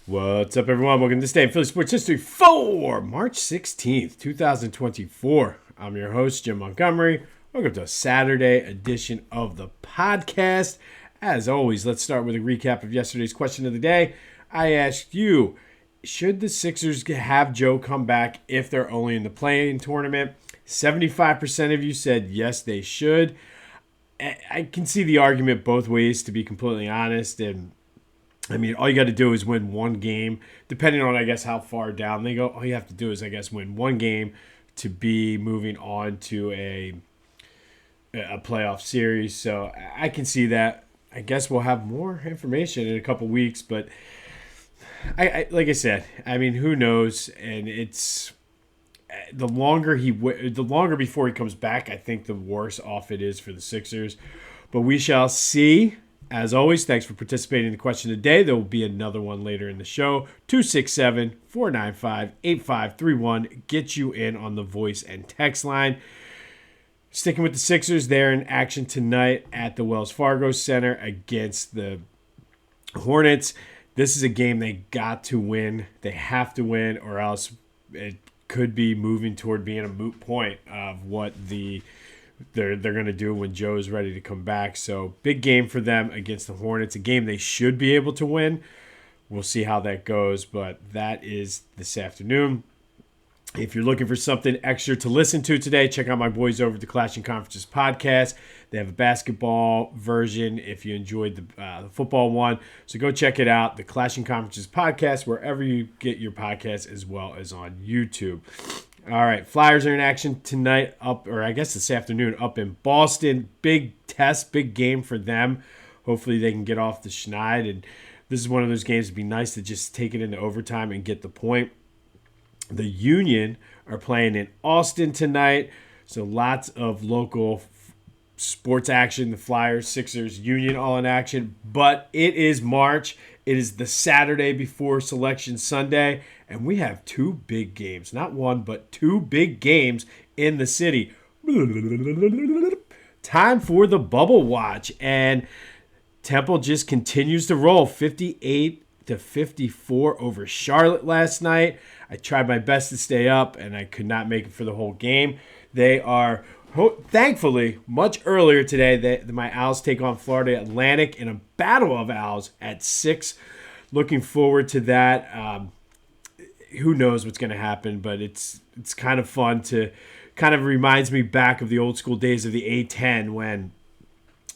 What's up, everyone? Welcome to this day in Philly Sports History for March 16th, 2024. I'm your host, Jim Montgomery. Welcome to a Saturday edition of the podcast. As always, let's start with a recap of yesterday's question of the day. I asked you, should the Sixers have Joe come back if they're only in the play-in tournament? 75% of you said yes, they should. I can see the argument both ways, to be completely honest, and I mean, all you got to do is win one game, depending on, I guess, how far down they go. All you have to do is, I guess, win one game to be moving on to a playoff series. So I can see that. I guess we'll have more information in a couple weeks, but I like I said, I mean, who knows? And it's the longer before he comes back, I think the worse off it is for the Sixers. But we shall see. As always, thanks for participating in the question of the day. There will be another one later in the show. 267-495-8531. Get you in on the voice and text line. Sticking with the Sixers, they're in action tonight at the Wells Fargo Center against the Hornets. This is a game they got to win. They have to win, or else it could be moving toward being a moot point of what they're going to do when Joe is ready to come back. So big game for them against the Hornets, a game they should be able to win. We'll see how that goes, but that is this afternoon. If you're looking for something extra to listen to today, check out my boys over at the Clashing Conferences podcast. They have a basketball version if you enjoyed the football one. So go check it out, the Clashing Conferences podcast, wherever you get your podcasts, as well as on YouTube. All right, Flyers are in action tonight this afternoon up in Boston. Big test, big game for them. Hopefully they can get off the schneid. And this is one of those games that'd be nice to just take it into overtime and get the point. The Union are playing in Austin tonight. So lots of local sports action. The Flyers, Sixers, Union all in action. But it is March. It is the Saturday before Selection Sunday, and we have two big games. Not one, but two big games in the city. Time for the Bubble Watch, and Temple just continues to roll. 58-54 over Charlotte last night. I tried my best to stay up, and I could not make it for the whole game. They are... Thankfully, much earlier today, my Owls take on Florida Atlantic in a battle of Owls at 6. Looking forward to that. Who knows what's going to happen, but it's kind of fun to kind of reminds me back of the old school days of the A10 when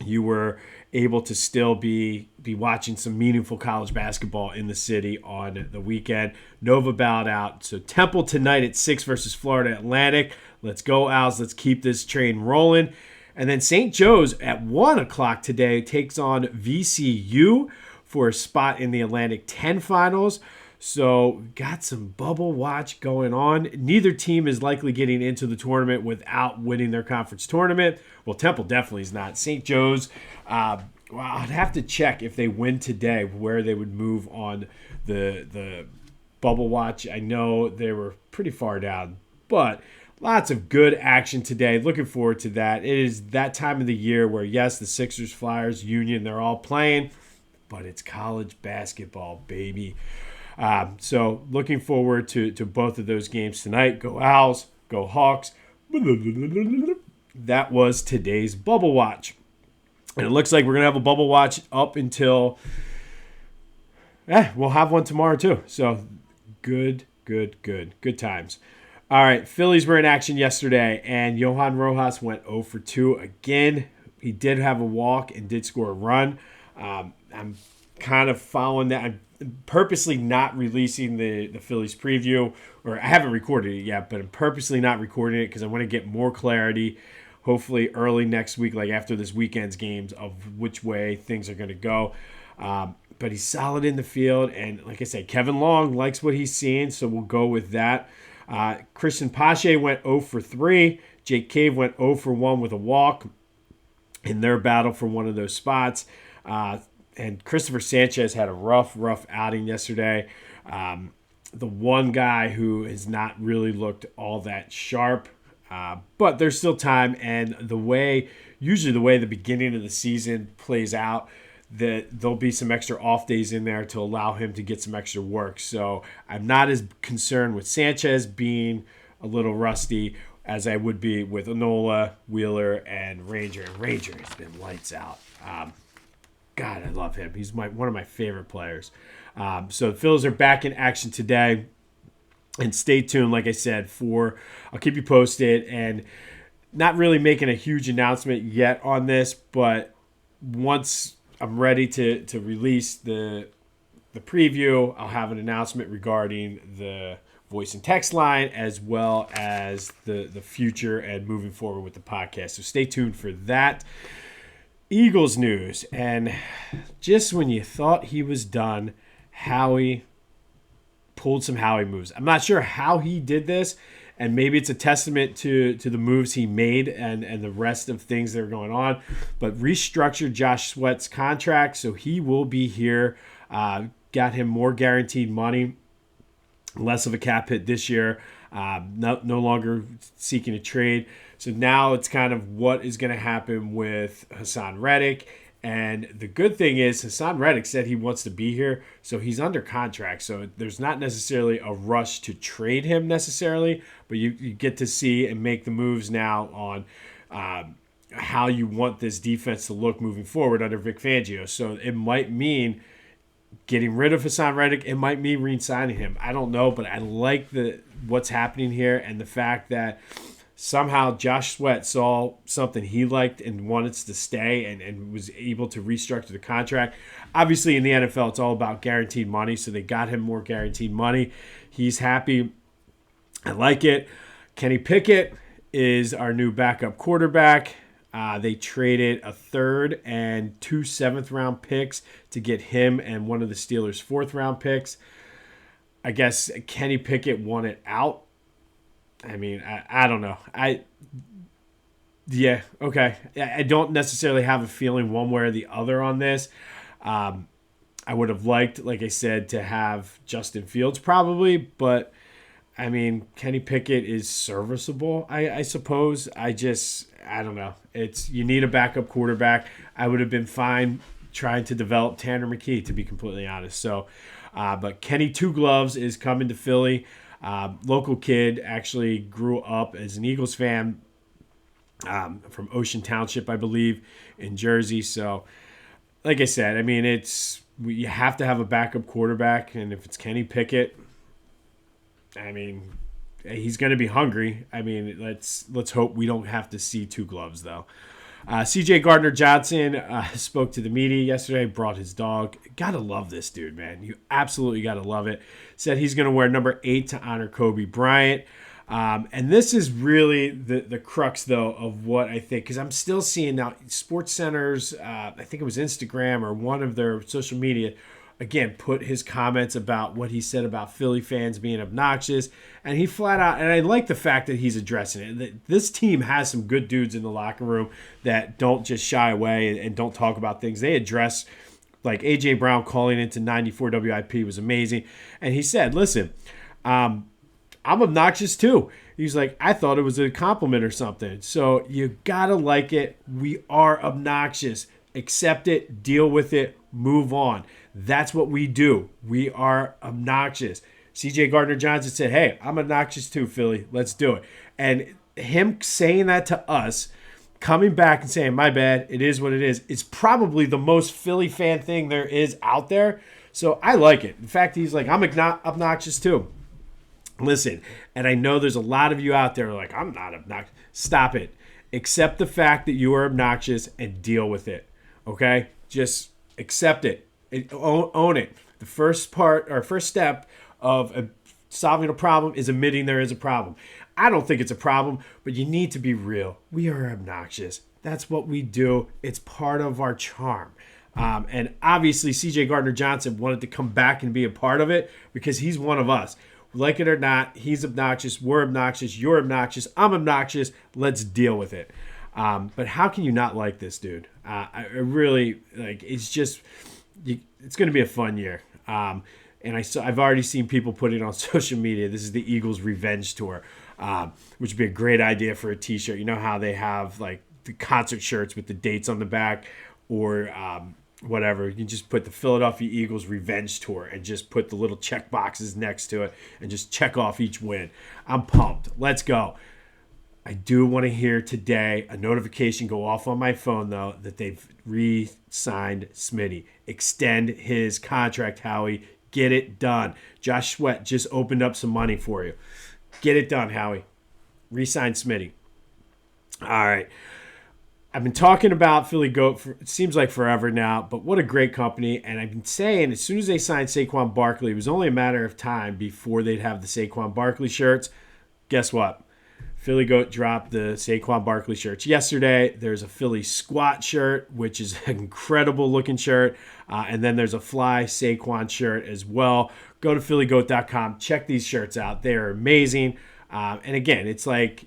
you were able to still be watching some meaningful college basketball in the city on the weekend. Nova bowed out. So Temple tonight at 6 versus Florida Atlantic. Let's go, Owls. Let's keep this train rolling. And then St. Joe's at 1 o'clock today takes on VCU for a spot in the Atlantic 10 finals. So got some bubble watch going on. Neither team is likely getting into the tournament without winning their conference tournament. Well, Temple definitely is not. St. Joe's, I'd have to check if they win today where they would move on the bubble watch. I know they were pretty far down, but lots of good action today. Looking forward to that. It is that time of the year where, yes, the Sixers, Flyers, Union, they're all playing, but it's college basketball, baby. So looking forward to both of those games tonight. Go Owls, go Hawks. That was today's Bubble Watch. And it looks like we're going to have a Bubble Watch up until... we'll have one tomorrow too. So good times. All right, Phillies were in action yesterday, and Johan Rojas went 0 for 2 again. He did have a walk and did score a run. I'm kind of following that. I'm purposely not releasing the Phillies preview, or I haven't recorded it yet, but I'm purposely not recording it because I want to get more clarity, hopefully early next week, like after this weekend's games, of which way things are going to go. But he's solid in the field, and like I said, Kevin Long likes what he's seeing, so we'll go with that. Christian Pache went 0 for 3. Jake Cave went 0 for 1 with a walk in their battle for one of those spots. And Christopher Sanchez had a rough outing yesterday. The one guy who has not really looked all that sharp, but there's still time. And usually the way the beginning of the season plays out, that there'll be some extra off days in there to allow him to get some extra work. So I'm not as concerned with Sanchez being a little rusty as I would be with Enola, Wheeler, and Ranger. And Ranger has been lights out. God, I love him. He's one of my favorite players. So the Phillies are back in action today. And stay tuned, like I said, I'll keep you posted. And not really making a huge announcement yet on this, but once I'm ready to release the preview, I'll have an announcement regarding the voice and text line as well as the future and moving forward with the podcast. So stay tuned for that. Eagles news. And just when you thought he was done, Howie pulled some Howie moves. I'm not sure how he did this, and maybe it's a testament to the moves he made and the rest of things that are going on, but restructured Josh Sweat's contract, so he will be here. Got him more guaranteed money, less of a cap hit this year, no longer seeking a trade. So now it's kind of what is going to happen with Hassan Reddick. And the good thing is Hassan Reddick said he wants to be here, so he's under contract. So there's not necessarily a rush to trade him necessarily, but you get to see and make the moves now on how you want this defense to look moving forward under Vic Fangio. So it might mean getting rid of Hassan Reddick. It might mean re-signing him. I don't know, but I like what's happening here and the fact that somehow Josh Sweat saw something he liked and wanted to stay and was able to restructure the contract. Obviously, in the NFL, it's all about guaranteed money, so they got him more guaranteed money. He's happy. I like it. Kenny Pickett is our new backup quarterback. They traded a third and 2 7th-round picks to get him and one of the Steelers' 4th-round picks. I guess Kenny Pickett wanted out. I mean, I don't know. Yeah, okay. I don't necessarily have a feeling one way or the other on this. I would have liked, like I said, to have Justin Fields probably, but I mean, Kenny Pickett is serviceable, I suppose. I don't know. You need a backup quarterback. I would have been fine trying to develop Tanner McKee, to be completely honest. So, but Kenny Two Gloves is coming to Philly. Local kid, actually grew up as an Eagles fan from Ocean Township, I believe, in Jersey. So, like I said, I mean, you have to have a backup quarterback, and if it's Kenny Pickett, I mean, he's going to be hungry. I mean, let's hope we don't have to see Two Gloves, though. C.J. Gardner-Johnson spoke to the media yesterday, brought his dog. Gotta love this dude, man. You absolutely gotta love it. Said he's going to wear number 8 to honor Kobe Bryant. And this is really the crux, though, of what I think, because I'm still seeing now Sports Center's, I think it was Instagram or one of their social media, again, put his comments about what he said about Philly fans being obnoxious. And he flat out, and I like the fact that he's addressing it. This team has some good dudes in the locker room that don't just shy away and don't talk about things. They address, like A.J. Brown calling into 94 WIP was amazing. And he said, listen, I'm obnoxious too. He's like, I thought it was a compliment or something. So you gotta like it. We are obnoxious. Accept it, deal with it, move on. That's what we do. We are obnoxious. C.J. Gardner-Johnson said, hey, I'm obnoxious too, Philly. Let's do it. And him saying that to us, coming back and saying, my bad, it is what it is probably the most Philly fan thing there is out there. So I like it. In fact, he's like, I'm obnoxious too. Listen, and I know there's a lot of you out there like, I'm not obnoxious. Stop it. Accept the fact that you are obnoxious and deal with it. Okay? Just accept it. Own it. The first step of solving a problem is admitting there is a problem. I don't think it's a problem, but you need to be real. We are obnoxious. That's what we do. It's part of our charm. And obviously, C.J. Gardner-Johnson wanted to come back and be a part of it because he's one of us. Like it or not, he's obnoxious. We're obnoxious. You're obnoxious. I'm obnoxious. Let's deal with it. But how can you not like this dude? I really like. It's just. It's going to be a fun year. And I've already seen people put it on social media. This is the Eagles Revenge Tour, which would be a great idea for a T-shirt. You know how they have like the concert shirts with the dates on the back, or whatever. You can just put the Philadelphia Eagles Revenge Tour and just put the little check boxes next to it and just check off each win. I'm pumped. Let's go. I do want to hear today a notification go off on my phone, though, that they've re-signed Smitty. Extend his contract, Howie. Get it done. Josh Sweat just opened up some money for you. Get it done, Howie. Re-sign Smitty. All right. I've been talking about Philly Goat for, it seems like forever now, but what a great company. And I've been saying as soon as they signed Saquon Barkley, it was only a matter of time before they'd have the Saquon Barkley shirts. Guess what? Philly Goat dropped the Saquon Barkley shirts yesterday. There's a Philly squat shirt, which is an incredible looking shirt. And then there's a fly Saquon shirt as well. Go to phillygoat.com. Check these shirts out. They are amazing. And again, it's like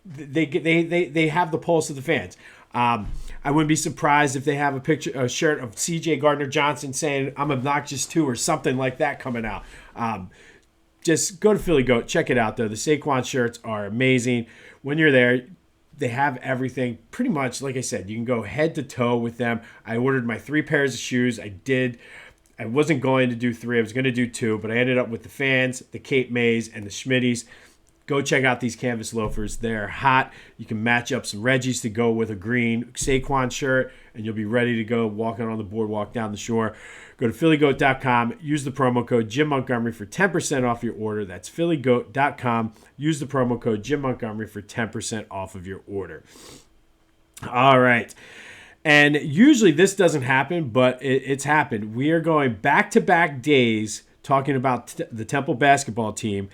they have the pulse of the fans. I wouldn't be surprised if they have a shirt of C.J. Gardner-Johnson saying "I'm obnoxious too" or something like that coming out. Just go to Philly Goat. Check it out, though. The Saquon shirts are amazing. When you're there, they have everything. Pretty much, like I said, you can go head to toe with them. I ordered my 3 pairs of shoes. I wasn't going to do 3. I was going to do 2, but I ended up with the Fans, the Cape Mays, and the Schmitties. Go check out these canvas loafers. They're hot. You can match up some Reggies to go with a green Saquon shirt, and you'll be ready to go walking on the boardwalk down the shore. Go to phillygoat.com. Use the promo code Jim Montgomery for 10% off your order. That's phillygoat.com. Use the promo code Jim Montgomery for 10% off of your order. All right. And usually this doesn't happen, but it's happened. We are going back-to-back days talking about the Temple basketball team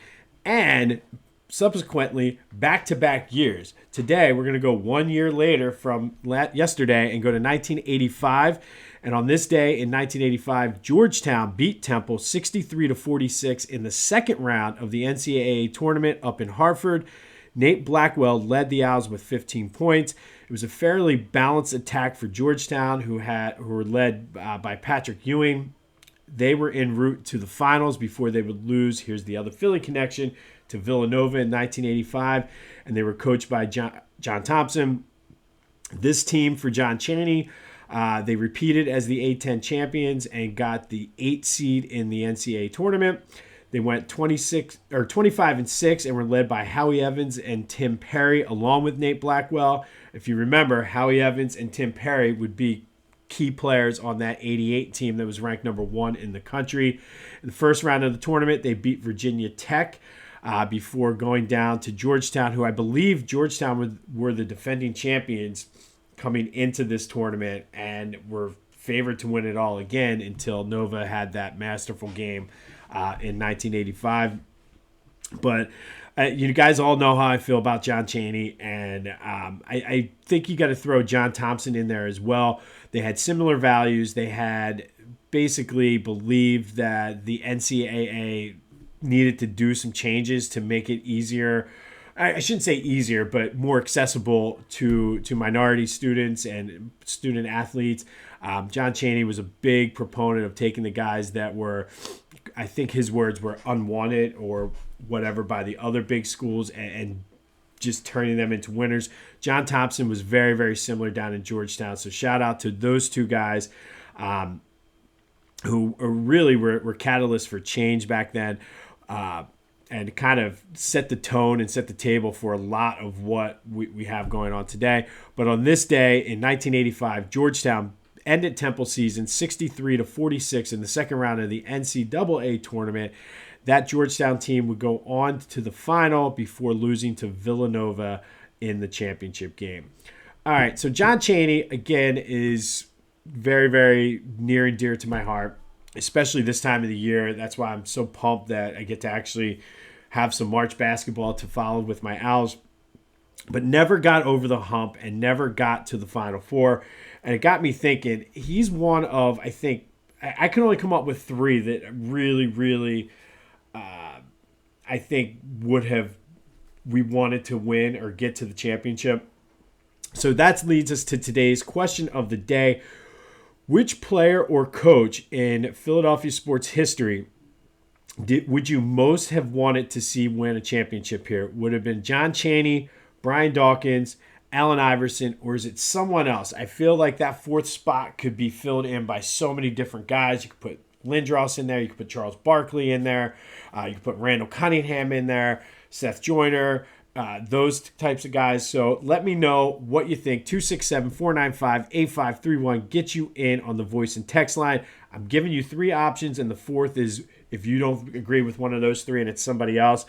and subsequently back-to-back years. Today, we're going to go 1 year later from yesterday and go to 1985. And on this day in 1985, Georgetown beat Temple 63-46 in the second round of the NCAA Tournament up in Hartford. Nate Blackwell led the Owls with 15 points. It was a fairly balanced attack for Georgetown, who were led by Patrick Ewing. They were en route to the finals before they would lose. Here's the other Philly connection to Villanova in 1985, and they were coached by John Thompson. This team for John Chaney, they repeated as the A-10 champions and got the 8th seed in the NCAA tournament. They went 25-6 and were led by Howie Evans and Tim Perry, along with Nate Blackwell. If you remember, Howie Evans and Tim Perry would be key players on that 88 team that was ranked number 1 in the country. In the first round of the tournament, they beat Virginia Tech before going down to Georgetown, who I believe Georgetown were the defending champions coming into this tournament and were favored to win it all again until Nova had that masterful game in 1985. But you guys all know how I feel about John Chaney, and I think you got to throw John Thompson in there as well. They had similar values. They had basically believed that the NCAA needed to do some changes to make it easier. I shouldn't say easier, but more accessible to minority students and student athletes. John Chaney was a big proponent of taking the guys that were, I think his words were, unwanted or whatever by the other big schools and just turning them into winners. John Thompson was very, very similar down in Georgetown. So shout out to those two guys who really were catalysts for change back then. And kind of set the tone and set the table for a lot of what we have going on today. But on this day in 1985, Georgetown ended Temple season 63-46 in the second round of the NCAA tournament. That Georgetown team would go on to the final before losing to Villanova in the championship game. All right, so John Chaney, again, is very, very near and dear to my heart, especially this time of the year. That's why I'm so pumped that I get to actually have some March basketball to follow with my Owls, but never got over the hump and never got to the Final Four. And it got me thinking, he's one of, I think, I can only come up with 3 that really, really, I think we wanted to win or get to the championship. So that leads us to today's question of the day. Which player or coach in Philadelphia sports history would you most have wanted to see win a championship here? Would it have been John Chaney, Brian Dawkins, Allen Iverson, or is it someone else? I feel like that fourth spot could be filled in by so many different guys. You could put Lindros in there. You could put Charles Barkley in there. You could put Randall Cunningham in there. Seth Joyner. Those types of guys. So let me know what you think. 267-495-8531. Get you in on the voice and text line. I'm giving you 3 options, and the fourth is if you don't agree with one of those 3 and it's somebody else.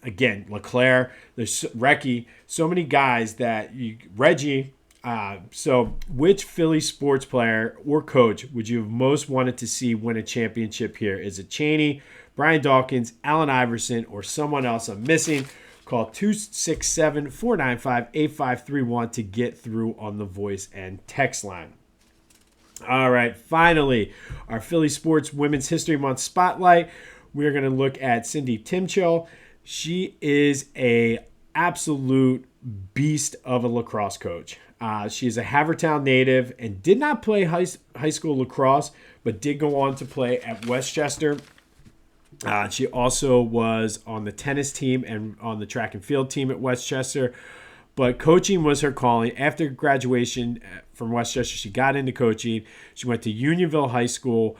Again, LeClaire, there's Recky, so many guys that you, Reggie. So which Philly sports player or coach would you have most wanted to see win a championship here? Is it Chaney, Brian Dawkins, Allen Iverson, or someone else I'm missing? Call 267-495-8531 to get through on the voice and text line. All right, finally, our Philly Sports Women's History Month Spotlight. We're going to look at Cindy Timchal. She is a absolute beast of a lacrosse coach. She is a Havertown native and did not play high school lacrosse, but did go on to play at Westchester. She also was on the tennis team and on the track and field team at Westchester. But coaching was her calling. After graduation from Westchester, she got into coaching. She went to Unionville High School,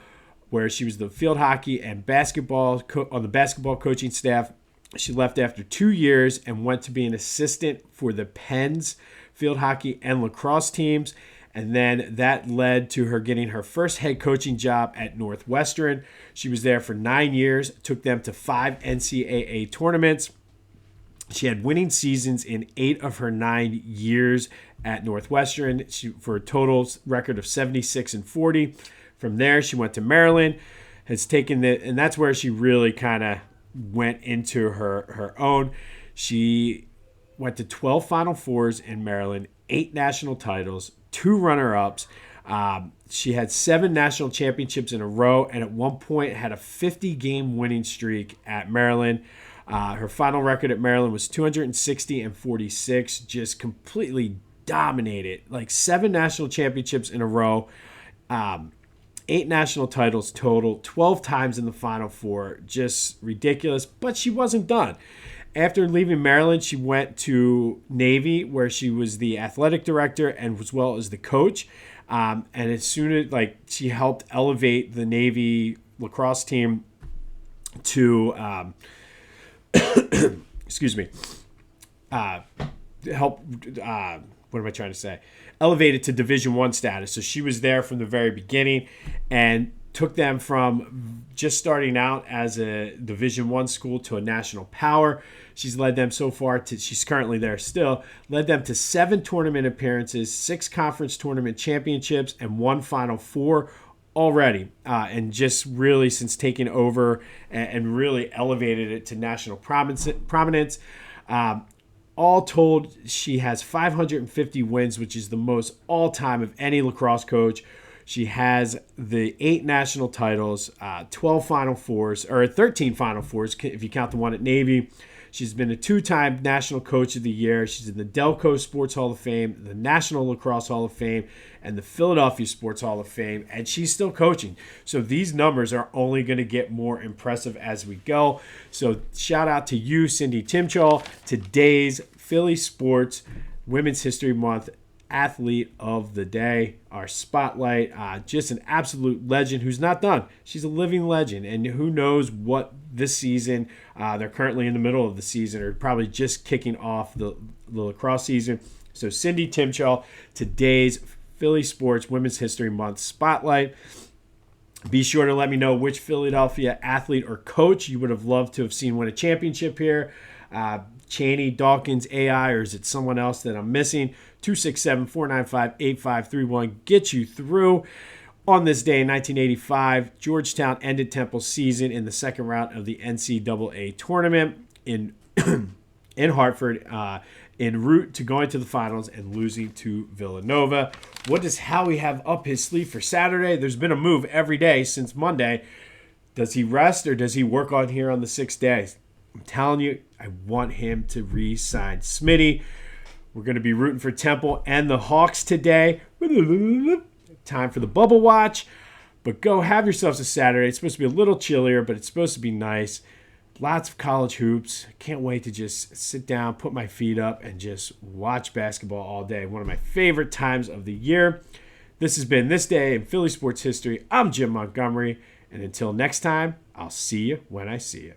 where she was the field hockey and basketball on the basketball coaching staff. She left after 2 years and went to be an assistant for the Pens field hockey and lacrosse teams. And then that led to her getting her first head coaching job at Northwestern. She was there for 9 years, took them to 5 NCAA tournaments. She had winning seasons in 8 of her 9 years at Northwestern for a total record of 76-40. From there, she went to Maryland, and that's where she really kind of went into her own. She went to 12 Final Fours in Maryland, 8 national titles, 2 runner-ups. She had 7 national championships in a row, and at one point had a 50-game winning streak at Maryland. Her final record at Maryland was 260-46, just completely dominated. Like 7 national championships in a row, 8 national titles total, 12 times in the Final Four. Just ridiculous, but she wasn't done. After leaving Maryland, she went to Navy, where she was the athletic director and as well as the coach. And as soon as she helped elevate the Navy lacrosse team to excuse me, elevated to Division I status. So she was there from the very beginning and took them from just starting out as a Division I school to a national power. She's led them so far she's currently there still, led them to 7 tournament appearances, 6 conference tournament championships, and 1 Final Four already. And just really since taking over and really elevated it to national prominence. All told, she has 550 wins, which is the most all-time of any lacrosse coach. She has the 8 national titles, 12 Final Fours, or 13 Final Fours if you count the one at Navy. She's been a 2-time National Coach of the Year. She's in the Delco Sports Hall of Fame, the National Lacrosse Hall of Fame, and the Philadelphia Sports Hall of Fame, and she's still coaching. So these numbers are only going to get more impressive as we go. So shout out to you, Cindy Timchal, today's Philly Sports Women's History Month Athlete of the Day, our spotlight. Just an absolute legend who's not done. She's a living legend, and who knows what this season, they're currently in the middle of the season, or probably just kicking off the lacrosse season. So Cindy Timchal, today's Philly Sports Women's History Month spotlight. Be sure to let me know which Philadelphia athlete or coach you would have loved to have seen win a championship here. Chaney, Dawkins, AI, or is it someone else that I'm missing? 267-495-8531. Get you through. On this day in 1985, Georgetown ended Temple's season in the second round of the NCAA Tournament in Hartford, en route to going to the finals and losing to Villanova. What does Howie have up his sleeve for Saturday? There's been a move every day since Monday. Does he rest or does he work on here on the 6th day? I'm telling you, I want him to re-sign Smitty. We're going to be rooting for Temple and the Hawks today. Time for the bubble watch. But go have yourselves a Saturday. It's supposed to be a little chillier, but it's supposed to be nice. Lots of college hoops. Can't wait to just sit down, put my feet up, and just watch basketball all day. One of my favorite times of the year. This has been This Day in Philly Sports History. I'm Jim Montgomery, and until next time, I'll see you when I see you.